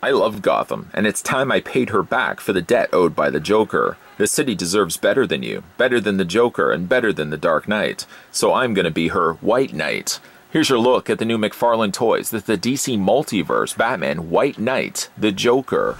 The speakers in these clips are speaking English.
I loved Gotham, and it's time I paid her back for the debt owed by the Joker. The city deserves better than you, better than the Joker, and better than the Dark Knight. So I'm gonna be her White Knight. Here's your look at the new McFarlane toys. That's the DC Multiverse Batman White Knight, the Joker.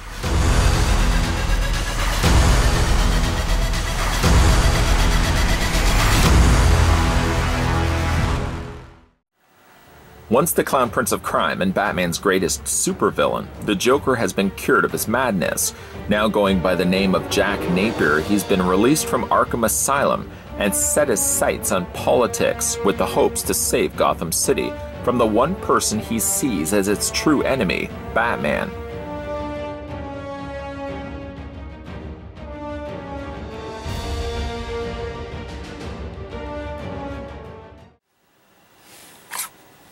Once the Clown Prince of Crime and Batman's greatest supervillain, the Joker has been cured of his madness. Now going by the name of Jack Napier, he's been released from Arkham Asylum and set his sights on politics with the hopes to save Gotham City from the one person he sees as its true enemy, Batman.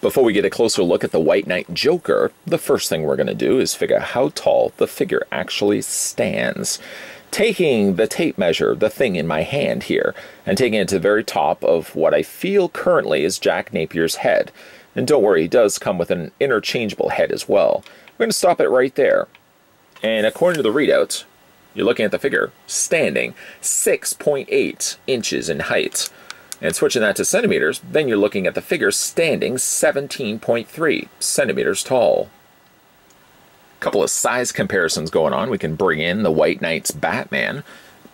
Before we get a closer look at the White Knight Joker, the first thing we're going to do is figure out how tall the figure actually stands. Taking the tape measure, the thing in my hand here, and taking it to the very top of what I feel currently is Jack Napier's head. And don't worry, he does come with an interchangeable head as well. We're going to stop it right there. And according to the readout, you're looking at the figure standing 6.8 inches in height. And switching that to centimeters, then you're looking at the figure standing 17.3 centimeters tall. Couple of size comparisons going on. We can bring in the White Knight's Batman.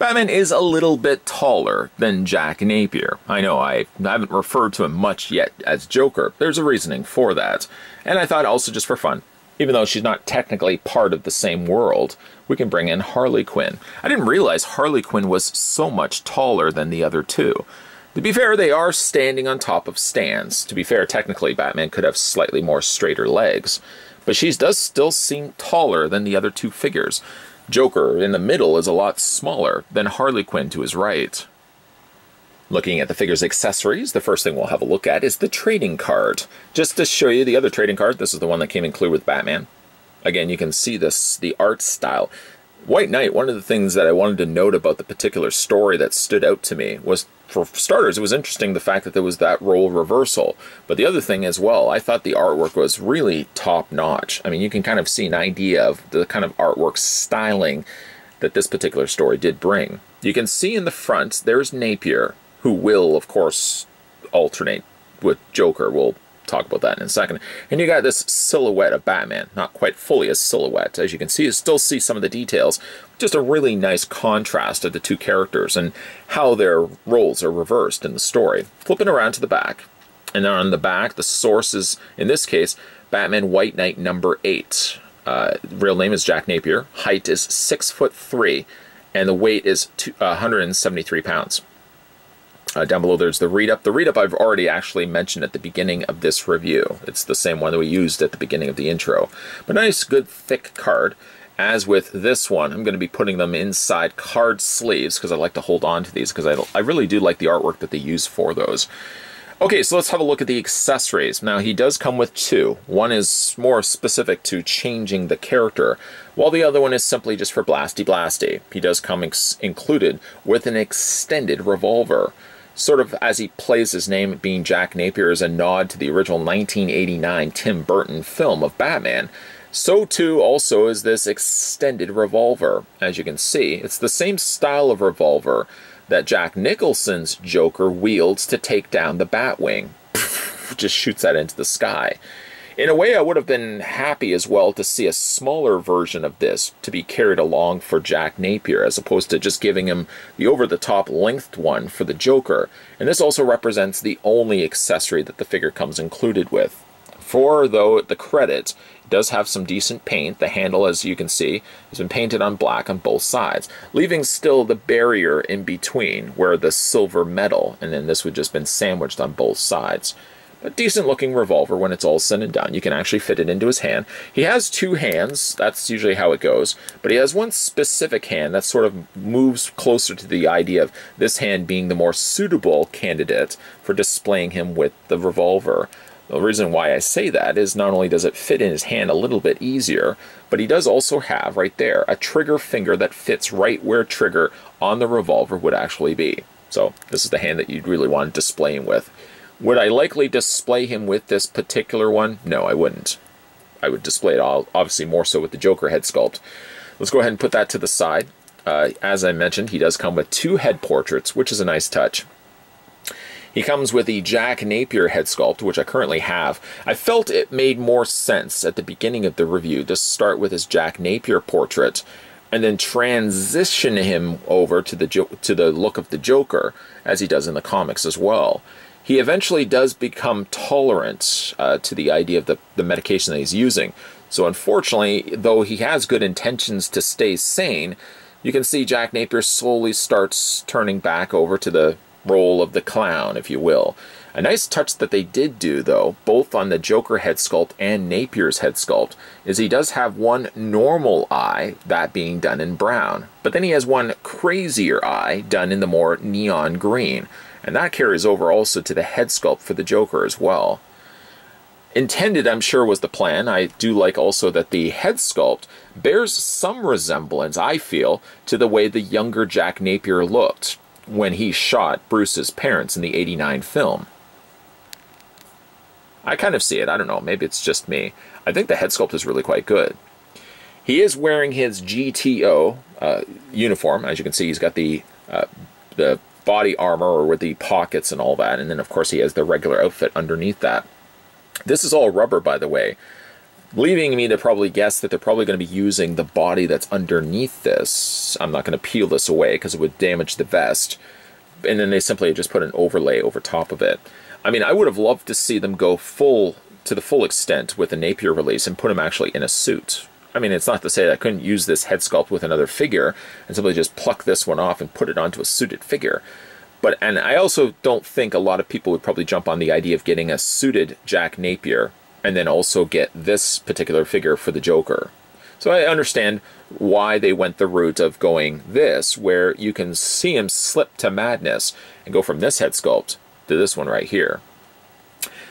Batman is a little bit taller than Jack Napier. I know I haven't referred to him much yet as Joker. There's a reasoning for that. And I thought also just for fun, even though she's not technically part of the same world, we can bring in Harley Quinn. I didn't realize Harley Quinn was so much taller than the other two. To be fair, they are standing on top of stands. To be fair, technically, Batman could have slightly more straighter legs. But she does still seem taller than the other two figures. Joker in the middle is a lot smaller than Harley Quinn to his right. Looking at the figure's accessories, the first thing we'll have a look at is the trading card. Just to show you the other trading card, this is the one that came included with Batman. Again, you can see the art style. White Knight, one of the things that I wanted to note about the particular story that stood out to me was, for starters, it was interesting the fact that there was that role reversal. But the other thing as well, I thought the artwork was really top-notch. I mean, you can kind of see an idea of the kind of artwork styling that this particular story did bring. You can see in the front, there's Napier, who will, of course, alternate with Joker. We'll talk about that in a second. And you got this silhouette of Batman, not quite fully a silhouette. As you can see, you still see some of the details. Just a really nice contrast of the two characters and how their roles are reversed in the story. Flipping around to the back, and then on the back, the source is, in this case, Batman White Knight number 8. Real name is Jack Napier. Height is 6'3", and the weight is 173 pounds. Down below there's the read-up. The read-up I've already actually mentioned at the beginning of this review. It's the same one that we used at the beginning of the intro. But nice, good, thick card. As with this one, I'm going to be putting them inside card sleeves because I like to hold on to these because I really do like the artwork that they use for those. Okay, so let's have a look at the accessories. Now, he does come with two. One is more specific to changing the character, while the other one is simply just for blasty blasty. He does come included with an extended revolver. Sort of as he plays his name, being Jack Napier, is a nod to the original 1989 Tim Burton film of Batman. So too also is this extended revolver. As you can see, it's the same style of revolver that Jack Nicholson's Joker wields to take down the Batwing. Just shoots that into the sky. In a way, I would have been happy as well to see a smaller version of this to be carried along for Jack Napier, as opposed to just giving him the over-the-top length one for the Joker. And this also represents the only accessory that the figure comes included with. For, though, the credit, it does have some decent paint. The handle, as you can see, has been painted on black on both sides, leaving still the barrier in between, where the silver metal, and then this would just been sandwiched on both sides. A decent looking revolver when it's all said and done. You can actually fit it into his hand. He has two hands, that's usually how it goes, but he has one specific hand that sort of moves closer to the idea of this hand being the more suitable candidate for displaying him with the revolver. The reason why I say that is not only does it fit in his hand a little bit easier, but he does also have right there a trigger finger that fits right where trigger on the revolver would actually be. So this is the hand that you'd really want to display him with. Would I likely display him with this particular one? No, I wouldn't. I would display it all, obviously more so with the Joker head sculpt. Let's go ahead and put that to the side. As I mentioned, he does come with 2 head portraits, which is a nice touch. He comes with the Jack Napier head sculpt, which I currently have. I felt it made more sense at the beginning of the review to start with his Jack Napier portrait and then transition him over to the look of the Joker, as he does in the comics as well. He eventually does become tolerant to the idea of the medication that he's using. So unfortunately, though he has good intentions to stay sane, you can see Jack Napier slowly starts turning back over to the role of the clown, if you will. A nice touch that they did do, though, both on the Joker head sculpt and Napier's head sculpt, is he does have one normal eye, that being done in brown. But then he has one crazier eye done in the more neon green. And that carries over also to the head sculpt for the Joker as well. Intended, I'm sure, was the plan. I do like also that the head sculpt bears some resemblance, I feel, to the way the younger Jack Napier looked when he shot Bruce's parents in the '89 film. I kind of see it. I don't know. Maybe it's just me. I think the head sculpt is really quite good. He is wearing his GTO uniform. As you can see, he's got the body armor or with the pockets and all that. And then, of course, he has the regular outfit underneath that. This is all rubber, by the way, leaving me to probably guess that they're probably going to be using the body that's underneath this. I'm not going to peel this away because it would damage the vest. And then they simply just put an overlay over top of it. I mean, I would have loved to see them go to the full extent with the Napier release and put him actually in a suit. I mean, it's not to say that I couldn't use this head sculpt with another figure and simply just pluck this one off and put it onto a suited figure. And I also don't think a lot of people would probably jump on the idea of getting a suited Jack Napier and then also get this particular figure for the Joker. So I understand why they went the route of going this, where you can see him slip to madness and go from this head sculpt to this one right here.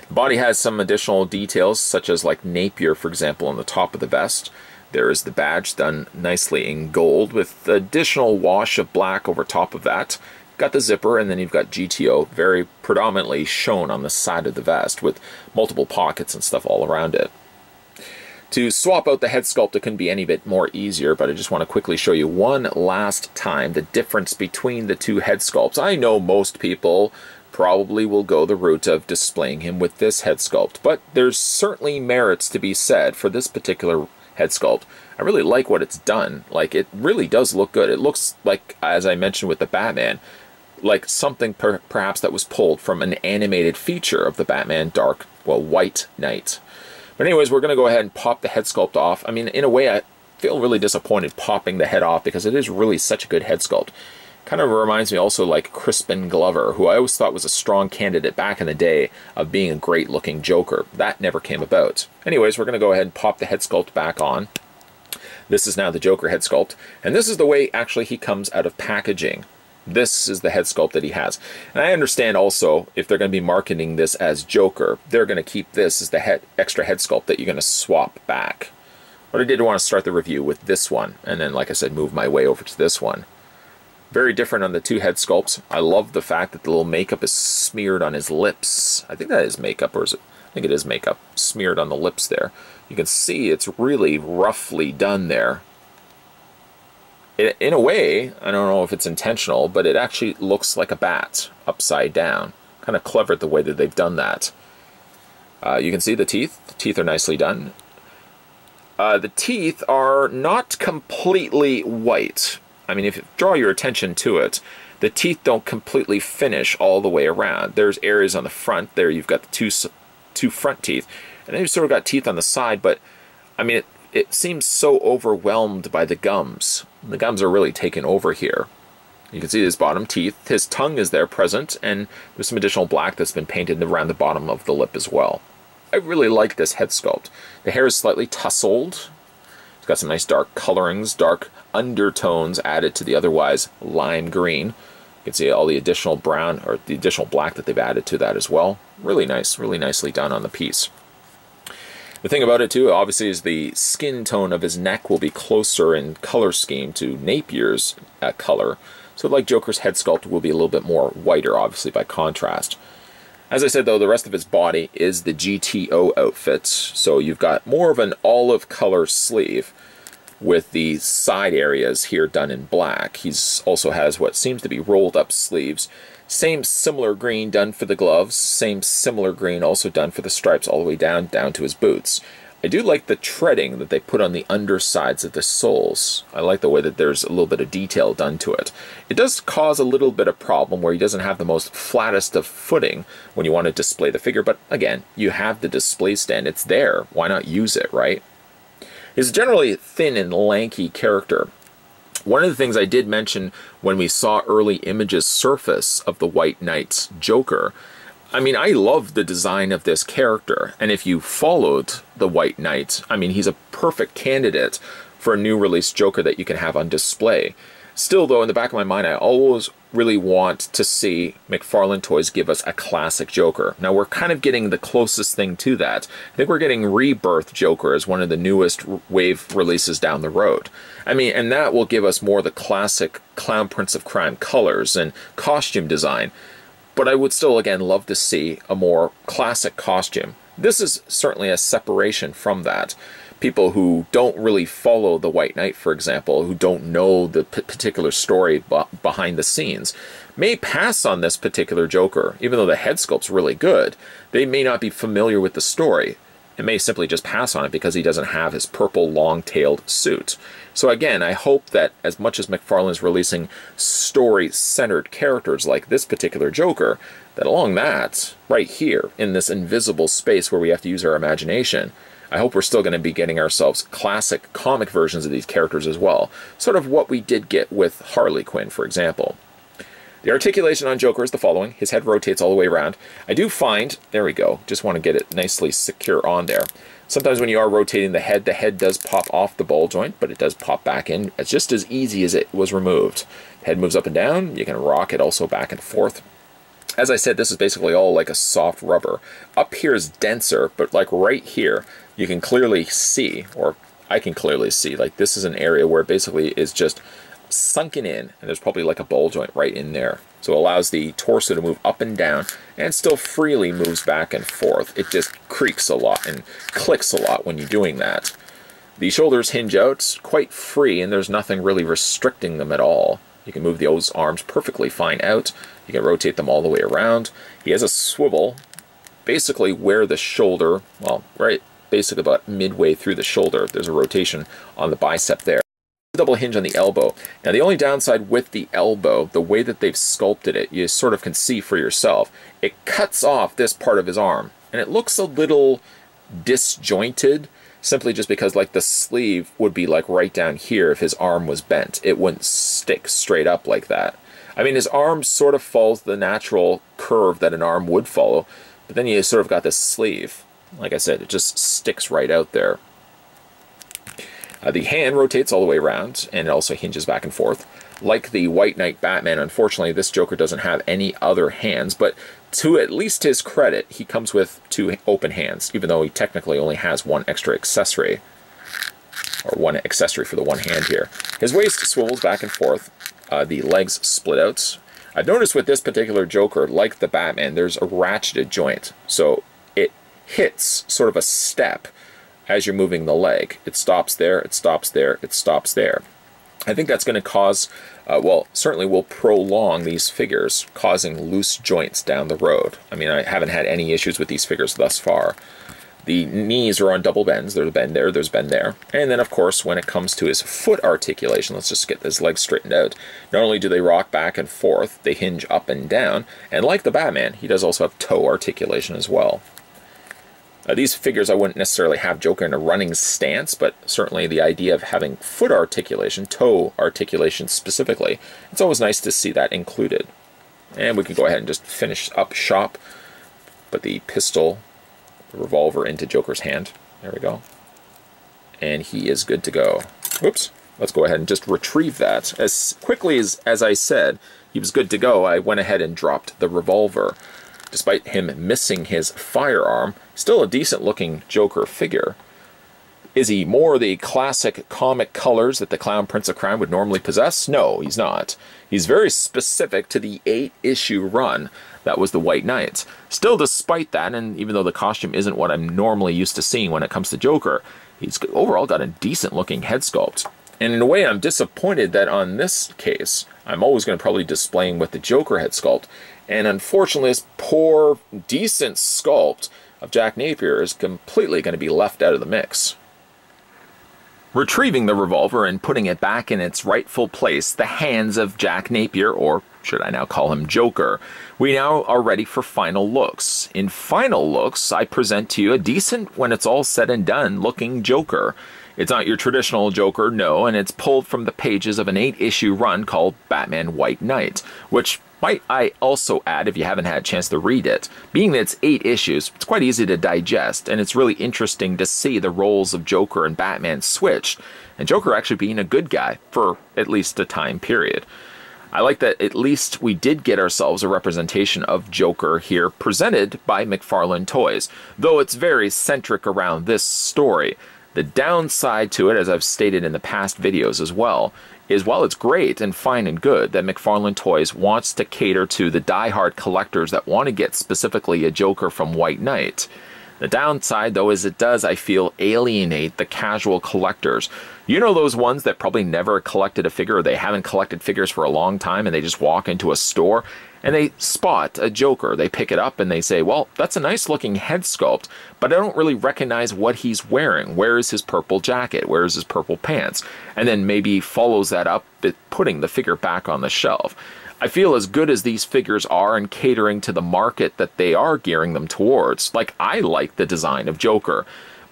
The body has some additional details, such as like Napier, for example, on the top of the vest. There is the badge done nicely in gold with additional wash of black over top of that. Got the zipper, and then you've got GTO very predominantly shown on the side of the vest with multiple pockets and stuff all around it. To swap out the head sculpt, it couldn't be any bit more easier, but I just want to quickly show you one last time the difference between the two head sculpts. I know most people probably will go the route of displaying him with this head sculpt, but there's certainly merits to be said for this particular head sculpt. I really like what it's done. Like, it really does look good. It looks like, as I mentioned with the Batman, like something perhaps that was pulled from an animated feature of the Batman White Knight. But anyways, we're going to go ahead and pop the head sculpt off. I mean, in a way, I feel really disappointed popping the head off because it is really such a good head sculpt. Kind of reminds me also like Crispin Glover, who I always thought was a strong candidate back in the day of being a great-looking Joker. That never came about. Anyways, we're going to go ahead and pop the head sculpt back on. This is now the Joker head sculpt, and this is the way actually he comes out of packaging. This is the head sculpt that he has. And I understand also, if they're going to be marketing this as Joker, they're going to keep this as the extra head sculpt that you're going to swap back. But I did want to start the review with this one, and then, like I said, move my way over to this one. Very different on the two head sculpts. I love the fact that the little makeup is smeared on his lips. I think that is makeup, or is it? I think it is makeup smeared on the lips there. You can see it's really roughly done there. In a way, I don't know if it's intentional, but it actually looks like a bat upside down. Kind of clever the way that they've done that. You can see the teeth. The teeth are nicely done. The teeth are not completely white. I mean, if you draw your attention to it, the teeth don't completely finish all the way around. There's areas on the front. There you've got the two front teeth. And then you've sort of got teeth on the side, but I mean, it seems so overwhelmed by the gums. The gums are really taken over here. You can see his bottom teeth. His tongue is there present, and there's some additional black that's been painted around the bottom of the lip as well. I really like this head sculpt. The hair is slightly tousled. It's got some nice dark colorings, dark undertones added to the otherwise lime green. You can see all the additional brown, or the additional black that they've added to that as well. Really nice, really nicely done on the piece. The thing about it too, obviously, is the skin tone of his neck will be closer in color scheme to Napier's color. So like Joker's head sculpt will be a little bit more whiter, obviously, by contrast. As I said, though, the rest of his body is the GTO outfit, so you've got more of an olive color sleeve with the side areas here done in black. He's also has what seems to be rolled up sleeves. Same similar green done for the gloves, same similar green also done for the stripes all the way down to his boots. I do like the treading that they put on the undersides of the soles. I like the way that there's a little bit of detail done to it. It does cause a little bit of problem where he doesn't have the most flattest of footing when you want to display the figure, but again, you have the display stand. It's there. Why not use it, right? He's generally a thin and lanky character. One of the things I did mention when we saw early images surface of the White Knight's Joker, I mean, I love the design of this character, and if you followed the White Knight, I mean, he's a perfect candidate for a new release Joker that you can have on display. Still, though, in the back of my mind, I always really want to see McFarlane Toys give us a classic Joker. Now, we're kind of getting the closest thing to that. I think we're getting Rebirth Joker as one of the newest wave releases down the road. I mean, and that will give us more of the classic Clown Prince of Crime colors and costume design. But I would still, again, love to see a more classic costume. This is certainly a separation from that. People who don't really follow the White Knight, for example, who don't know the particular story behind the scenes, may pass on this particular Joker. Even though the head sculpt's really good, they may not be familiar with the story. It may simply just pass on it because he doesn't have his purple long-tailed suit. So again, I hope that as much as McFarlane is releasing story-centered characters like this particular Joker, that along that, right here, in this invisible space where we have to use our imagination, I hope we're still going to be getting ourselves classic comic versions of these characters as well. Sort of what we did get with Harley Quinn, for example. The articulation on Joker is the following. His head rotates all the way around. I do find, there we go, just want to get it nicely secure on there. Sometimes when you are rotating the head does pop off the ball joint, but it does pop back in. It's just as easy as it was removed. Head moves up and down. You can rock it also back and forth. As I said, this is basically all like a soft rubber. Up here is denser, but like right here, you can clearly see, or I can clearly see, like this is an area where it basically is just sunken in, and there's probably like a ball joint right in there. So it allows the torso to move up and down, and still freely moves back and forth. It just creaks a lot and clicks a lot when you're doing that. The shoulders hinge out quite free, and there's nothing really restricting them at all. You can move those arms perfectly fine out. You can rotate them all the way around. He has a swivel, basically where the shoulder, well, right, basically about midway through the shoulder, there's a rotation on the bicep there. Double hinge on the elbow. Now the only downside with the elbow, the way that they've sculpted it, you sort of can see for yourself, it cuts off this part of his arm, and it looks a little disjointed, simply just because like the sleeve would be like right down here if his arm was bent. It wouldn't stick straight up like that. I mean, his arm sort of follows the natural curve that an arm would follow, but then you sort of got this sleeve. Like I said, it just sticks right out there. The hand rotates all the way around, and it also hinges back and forth. Like the White Knight Batman, unfortunately, this Joker doesn't have any other hands, but to at least his credit, he comes with 2 open hands, even though he technically only has 1 extra accessory, or 1 accessory for the 1 hand here. His waist swivels back and forth. The legs split out. I've noticed with this particular Joker, like the Batman, there's a ratcheted joint, so it hits sort of a step as you're moving the leg. It stops there, it stops there, it stops there. I think that's going to cause, well, certainly will prolong these figures, causing loose joints down the road. I mean, I haven't had any issues with these figures thus far. The knees are on double bends. There's a bend there, there's a bend there. And then, of course, when it comes to his foot articulation, let's just get his legs straightened out. Not only do they rock back and forth, they hinge up and down. And like the Batman, he does also have toe articulation as well. These figures I wouldn't necessarily have Joker in a running stance, but certainly the idea of having foot articulation, toe articulation specifically, it's always nice to see that included. And we can go ahead and just finish up shop. Put the pistol, the revolver into Joker's hand. There we go. And he is good to go. Whoops. Let's go ahead and just retrieve that. As quickly as I said he was good to go, I went ahead and dropped the revolver. Despite him missing his firearm, still a decent looking Joker figure. Is he more the classic comic colors that the Clown Prince of Crime would normally possess? No, he's not. He's very specific to the 8-issue run that was the White Knight. Still, despite that, and even though the costume isn't what I'm normally used to seeing when it comes to Joker, he's overall got a decent-looking head sculpt. And in a way, I'm disappointed that on this case, I'm always going to probably display him with the Joker head sculpt. And unfortunately, this poor, decent sculpt of Jack Napier is completely going to be left out of the mix. Retrieving the revolver and putting it back in its rightful place, the hands of Jack Napier, or should I now call him Joker, we now are ready for final looks. In final looks, I present to you a decent, when it's all said and done, looking Joker. It's not your traditional Joker, no, and it's pulled from the pages of an 8-issue run called Batman White Knight, which might I also add if you haven't had a chance to read it. Being that it's 8 issues, it's quite easy to digest, and it's really interesting to see the roles of Joker and Batman switched, and Joker actually being a good guy for at least a time period. I like that at least we did get ourselves a representation of Joker here presented by McFarlane Toys, though it's very centric around this story. The downside to it, as I've stated in the past videos as well, is while it's great and fine and good that McFarlane Toys wants to cater to the die-hard collectors that want to get specifically a Joker from White Knight. The downside, though, is it does, I feel, alienate the casual collectors. You know those ones that probably never collected a figure, or they haven't collected figures for a long time, and they just walk into a store and they spot a Joker. They pick it up and they say, well, that's a nice looking head sculpt, but I don't really recognize what he's wearing. Where is his purple jacket? Where is his purple pants? And then maybe follows that up with putting the figure back on the shelf. I feel as good as these figures are in catering to the market that they are gearing them towards. Like, I like the design of Joker,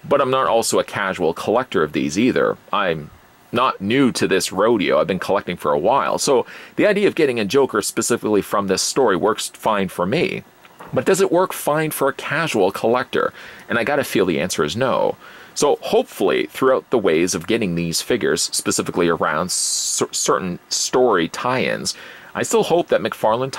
but I'm not also a casual collector of these either. I'm not new to this rodeo. I've been collecting for a while. So the idea of getting a Joker specifically from this story works fine for me. But does it work fine for a casual collector? And I gotta feel the answer is no. So hopefully throughout the ways of getting these figures, specifically around certain story tie-ins, I still hope that McFarlane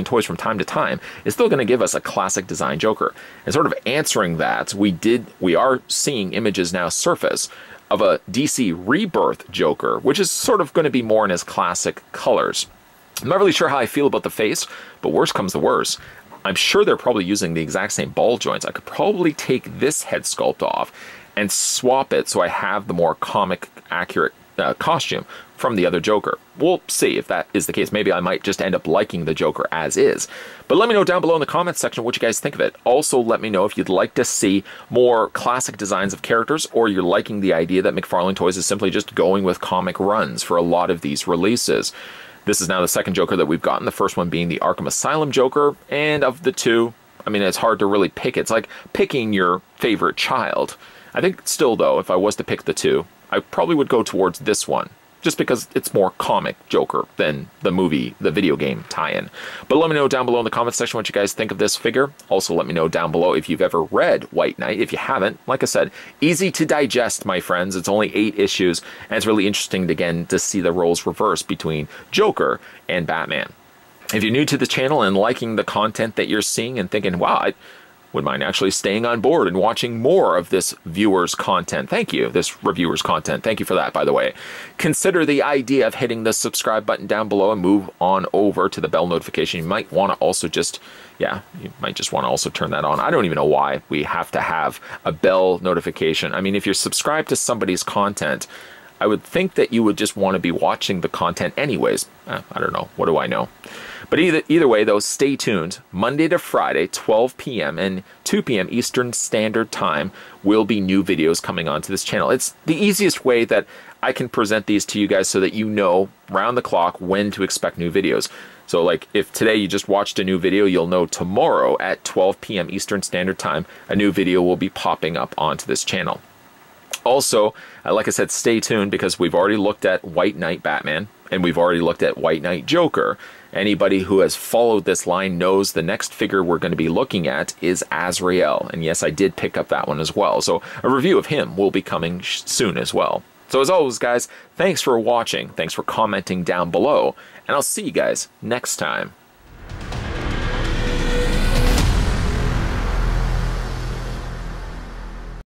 Toys from time to time is still going to give us a classic design Joker. And sort of answering that, we are seeing images now surface of a DC Rebirth Joker, which is sort of going to be more in his classic colors. I'm not really sure how I feel about the face, but worse comes to worse. I'm sure they're probably using the exact same ball joints. I could probably take this head sculpt off and swap it so I have the more comic accurate costume from the other Joker. We'll see if that is the case. Maybe I might just end up liking the Joker as is. But let me know down below in the comments section what you guys think of it. Also, let me know if you'd like to see more classic designs of characters, or you're liking the idea that McFarlane Toys is simply just going with comic runs for a lot of these releases. This is now the second Joker that we've gotten, the first one being the Arkham Asylum Joker, and of the two, I mean, it's hard to really pick. It's like picking your favorite child. I think still, though, if I was to pick the two, I probably would go towards this one, just because it's more comic Joker than the movie, the video game tie-in. But let me know down below in the comments section what you guys think of this figure. Also, let me know down below if you've ever read White Knight. If you haven't, like I said, easy to digest, my friends. It's only 8 issues, and it's really interesting, again, to see the roles reversed between Joker and Batman. If you're new to the channel and liking the content that you're seeing and thinking, wow, I wouldn't mind actually staying on board and watching more of this viewer's content. Thank you, this reviewer's content. Thank you for that, by the way. Consider the idea of hitting the subscribe button down below and move on over to the bell notification. You might want to also just, yeah, you might just want to also turn that on. I don't even know why we have to have a bell notification. I mean, if you're subscribed to somebody's content, I would think that you would just want to be watching the content anyways. I don't know. What do I know? But either way, though, stay tuned. Monday to Friday, 12 p.m. and 2 p.m. Eastern Standard Time will be new videos coming onto this channel. It's the easiest way that I can present these to you guys so that you know round the clock when to expect new videos. So like if today you just watched a new video, you'll know tomorrow at 12 p.m. Eastern Standard Time, a new video will be popping up onto this channel. Also, like I said, stay tuned because we've already looked at White Knight Batman and we've already looked at White Knight Joker. Anybody who has followed this line knows the next figure we're going to be looking at is Azrael. And yes, I did pick up that one as well. So a review of him will be coming soon as well. So as always, guys, thanks for watching. Thanks for commenting down below. And I'll see you guys next time.